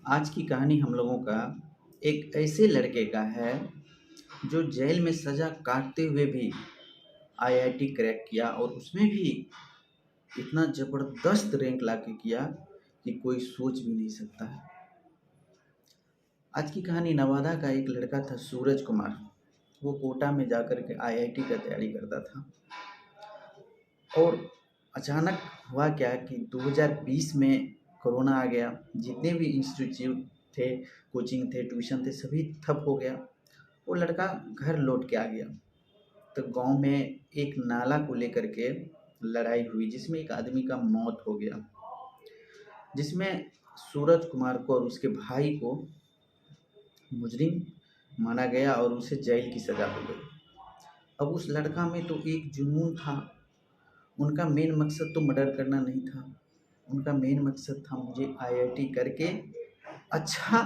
आज की कहानी हम लोगों का एक ऐसे लड़के का है जो जेल में सजा काटते हुए भी आईआईटी क्रैक किया और उसमें भी इतना जबरदस्त रैंक लाके किया कि कोई सोच भी नहीं सकता है। आज की कहानी नवादा का एक लड़का था सूरज कुमार। वो कोटा में जाकर के आईआईटी का तैयारी करता था और अचानक हुआ क्या कि 2020 में कोरोना आ गया। जितने भी इंस्टीट्यूट थे, कोचिंग थे, ट्यूशन थे, सभी ठप हो गया। वो लड़का घर लौट के आ गया तो गांव में एक नाला को लेकर के लड़ाई हुई जिसमें एक आदमी का मौत हो गया, जिसमें सूरज कुमार को और उसके भाई को मुजरिम माना गया और उसे जेल की सज़ा हो गई। अब उस लड़का में तो एक जुनून था। उनका मेन मकसद तो मर्डर करना नहीं था, उनका मेन मकसद था मुझे आईआईटी करके अच्छा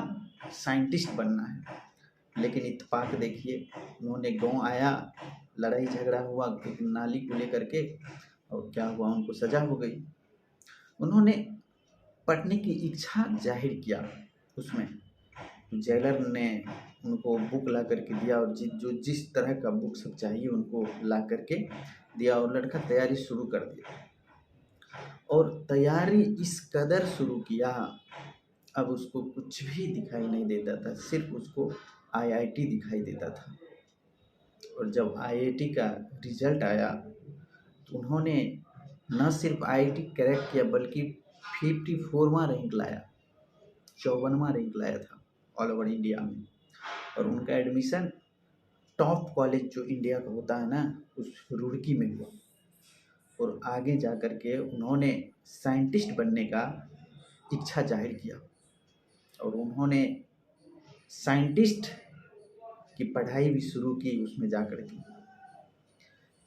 साइंटिस्ट बनना है। लेकिन इत्तेफाक देखिए, उन्होंने गाँव आया, लड़ाई झगड़ा हुआ एक नाली को लेकर के और क्या हुआ, उनको सज़ा हो गई। उन्होंने पढ़ने की इच्छा जाहिर किया। उसमें जेलर ने उनको बुक ला करके दिया और जिस तरह का बुक सब चाहिए उनको ला करके दिया और लड़का तैयारी शुरू कर दिया और तैयारी इस कदर शुरू किया, अब उसको कुछ भी दिखाई नहीं देता था, सिर्फ उसको आईआईटी दिखाई देता था। और जब आईआईटी का रिजल्ट आया तो उन्होंने न सिर्फ आईआईटी क्रैक किया बल्कि 54वां रैंक लाया, 54वां रैंक लाया था ऑल ओवर इंडिया में। और उनका एडमिशन टॉप कॉलेज जो इंडिया का होता है ना, उस रुड़की में हुआ। और आगे जा कर के उन्होंने साइंटिस्ट बनने का इच्छा जाहिर किया और उन्होंने साइंटिस्ट की पढ़ाई भी शुरू की उसमें जा कर के।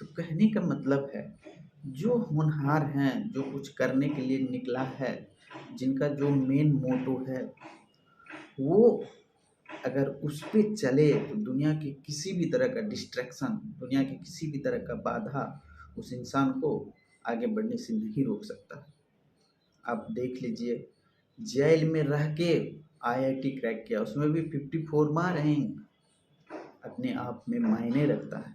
तो कहने का मतलब है, जो होनहार हैं, जो कुछ करने के लिए निकला है, जिनका जो मेन मोटो है, वो अगर उस पे चले तो दुनिया के किसी भी तरह का डिस्ट्रैक्शन, दुनिया के किसी भी तरह का बाधा उस इंसान को आगे बढ़ने से नहीं रोक सकता। आप देख लीजिए, जेल में रह के आईआईटी क्रैक किया, उसमें भी 54वां रैंक अपने आप में मायने रखता है।